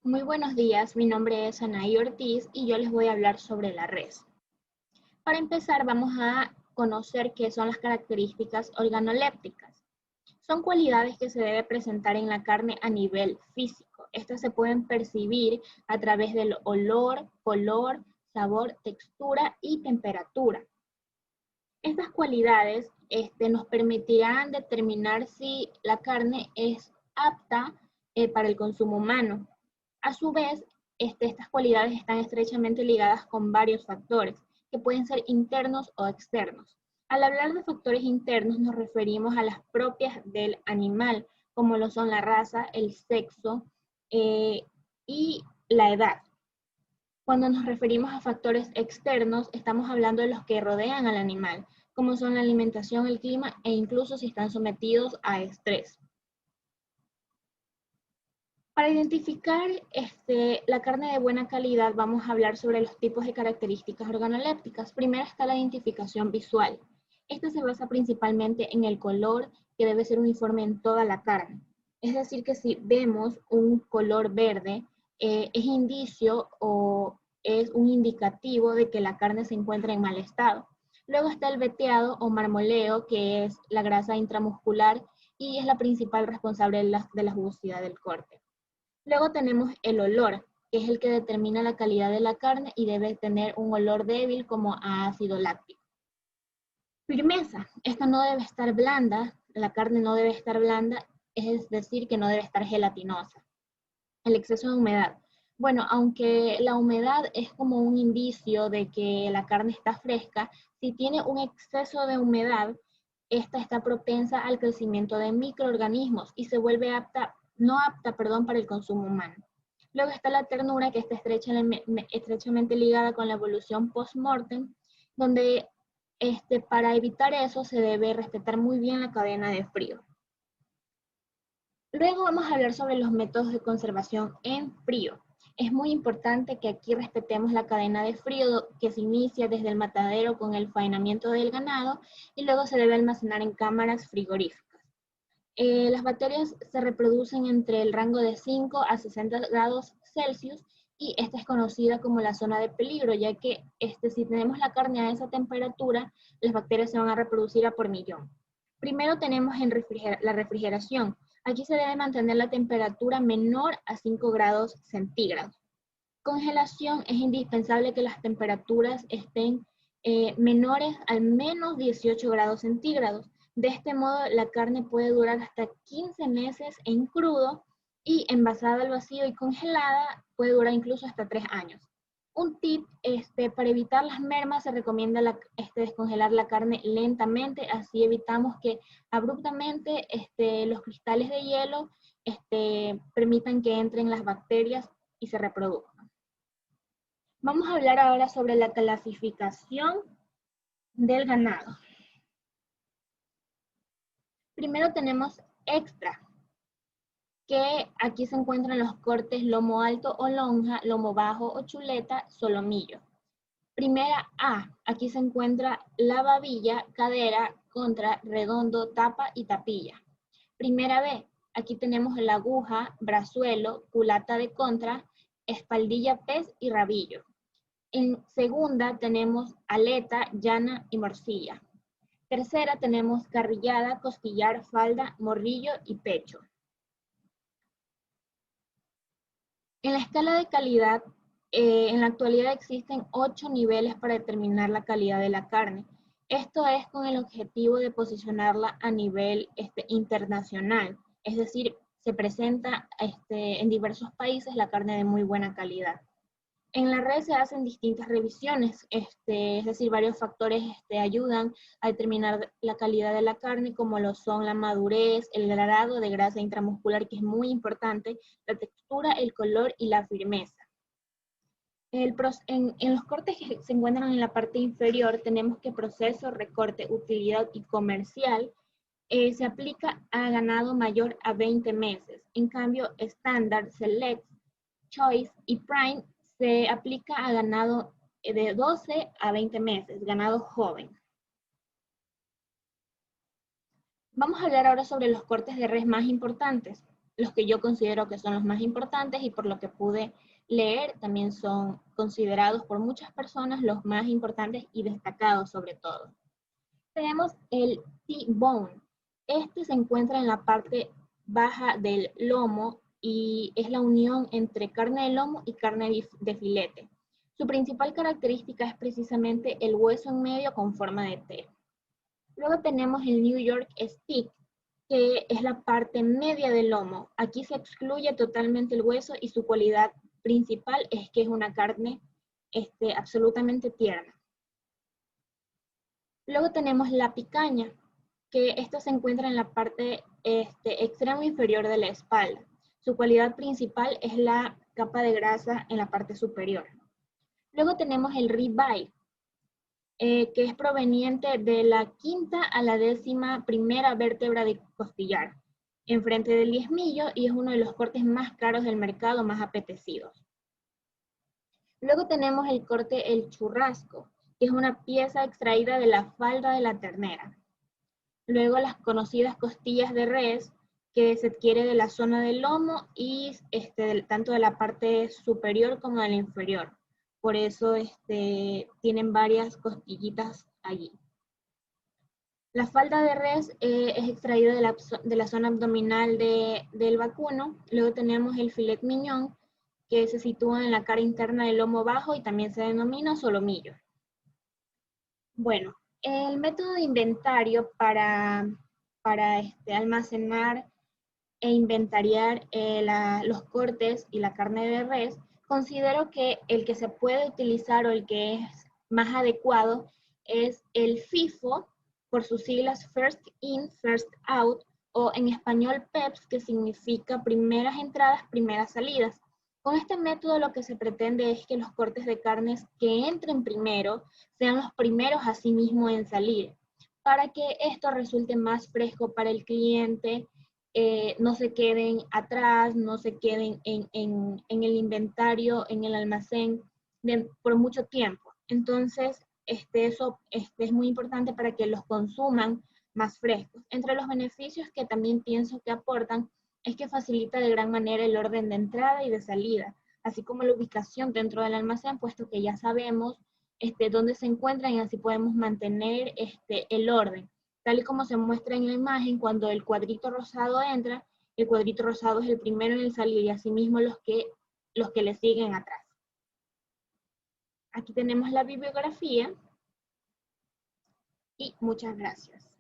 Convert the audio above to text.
Muy buenos días, mi nombre es Anaí Ortiz y yo les voy a hablar sobre la res. Para empezar, vamos a conocer qué son las características organolépticas. Son cualidades que se debe presentar en la carne a nivel físico. Estas se pueden percibir a través del olor, color, sabor, textura y temperatura. Estas cualidades nos permitirán determinar si la carne es apta para el consumo humano. A su vez, estas cualidades están estrechamente ligadas con varios factores, que pueden ser internos o externos. Al hablar de factores internos nos referimos a las propias del animal, como lo son la raza, el sexo y la edad. Cuando nos referimos a factores externos, estamos hablando de los que rodean al animal, como son la alimentación, el clima e incluso si están sometidos a estrés. Para identificar la carne de buena calidad, vamos a hablar sobre los tipos de características organolépticas. Primero está la identificación visual. Esta se basa principalmente en el color, que debe ser uniforme en toda la carne. Es decir, que si vemos un color verde, es indicio o es un indicativo de que la carne se encuentra en mal estado. Luego está el veteado o marmoleo, que es la grasa intramuscular y es la principal responsable de la jugosidad del corte. Luego tenemos el olor, que es el que determina la calidad de la carne y debe tener un olor débil como a ácido láctico. Firmeza, esta no debe estar blanda, la carne no debe estar blanda, es decir, que no debe estar gelatinosa. El exceso de humedad. Bueno, aunque la humedad es como un indicio de que la carne está fresca, si tiene un exceso de humedad, esta está propensa al crecimiento de microorganismos y se vuelve no apta, para el consumo humano. Luego está la ternura, que está estrechamente ligada con la evolución post-mortem, donde para evitar eso se debe respetar muy bien la cadena de frío. Luego vamos a hablar sobre los métodos de conservación en frío. Es muy importante que aquí respetemos la cadena de frío que se inicia desde el matadero con el faenamiento del ganado y luego se debe almacenar en cámaras frigoríficas. Las bacterias se reproducen entre el rango de 5 a 60 grados Celsius y esta es conocida como la zona de peligro, ya que si tenemos la carne a esa temperatura, las bacterias se van a reproducir a por millón. Primero tenemos la refrigeración. Aquí se debe mantener la temperatura menor a 5 grados centígrados. Congelación, es indispensable que las temperaturas estén menores al menos 18 grados centígrados. De este modo, la carne puede durar hasta 15 meses en crudo y envasada al vacío y congelada puede durar incluso hasta 3 años. Un tip, para evitar las mermas se recomienda descongelar la carne lentamente, así evitamos que abruptamente los cristales de hielo permitan que entren las bacterias y se reproduzcan. Vamos a hablar ahora sobre la clasificación del ganado. Primero tenemos extra, que aquí se encuentran los cortes lomo alto o lonja, lomo bajo o chuleta, solomillo. Primera A, aquí se encuentra la babilla, cadera, contra, redondo, tapa y tapilla. Primera B, aquí tenemos la aguja, brazuelo, culata de contra, espaldilla, pez y rabillo. En segunda tenemos aleta, llana y morcilla. Tercera tenemos carrillada, costillar, falda, morrillo y pecho. En la escala de calidad, en la actualidad existen 8 niveles para determinar la calidad de la carne. Esto es con el objetivo de posicionarla a nivel internacional. Es decir, se presenta en diversos países la carne de muy buena calidad. En la red se hacen distintas revisiones, es decir, varios factores ayudan a determinar la calidad de la carne, como lo son la madurez, el grado de grasa intramuscular, que es muy importante, la textura, el color y la firmeza. En los cortes que se encuentran en la parte inferior, tenemos que proceso, recorte, utilidad y comercial se aplica a ganado mayor a 20 meses. En cambio, estándar, select, choice y prime se aplica a ganado de 12 a 20 meses, ganado joven. Vamos a hablar ahora sobre los cortes de res más importantes. los que yo considero que son los más importantes y por lo que pude leer también son considerados por muchas personas los más importantes y destacados sobre todo. Tenemos el T-bone. Este se encuentra en la parte baja del lomo y es la unión entre carne de lomo y carne de filete. Su principal característica es precisamente el hueso en medio con forma de T. Luego tenemos el New York Steak, que es la parte media del lomo. Aquí se excluye totalmente el hueso y su cualidad principal es que es una carne absolutamente tierna. Luego tenemos la picaña, que esto se encuentra en la parte extremo inferior de la espalda. Su cualidad principal es la capa de grasa en la parte superior. Luego tenemos el ribeye, que es proveniente de la quinta a la 11ª vértebra de costillar, enfrente del diezmillo, y es uno de los cortes más caros del mercado, más apetecidos. Luego tenemos el corte el churrasco, que es una pieza extraída de la falda de la ternera. Luego las conocidas costillas de res, que se adquiere de la zona del lomo y tanto de la parte superior como de la inferior. Por eso tienen varias costillitas allí. La falda de res es extraída de la zona abdominal del vacuno. Luego tenemos el filet mignon, que se sitúa en la cara interna del lomo bajo y también se denomina solomillo. Bueno, el método de inventario para almacenar e inventariar los cortes y la carne de res, considero que el que se puede utilizar o el que es más adecuado es el FIFO, por sus siglas First In, First Out, o en español PEPS, que significa primeras entradas, primeras salidas. Con este método lo que se pretende es que los cortes de carnes que entren primero sean los primeros asimismo en salir, para que esto resulte más fresco para el cliente, no se queden atrás, no se queden en el inventario, en el almacén por mucho tiempo. Entonces, eso es muy importante para que los consuman más frescos. Entre los beneficios que también pienso que aportan es que facilita de gran manera el orden de entrada y de salida, así como la ubicación dentro del almacén, puesto que ya sabemos dónde se encuentran y así podemos mantener el orden. Tal y como se muestra en la imagen, cuando el cuadrito rosado entra, el cuadrito rosado es el primero en el salir y asimismo los que le siguen atrás. Aquí tenemos la bibliografía y muchas gracias.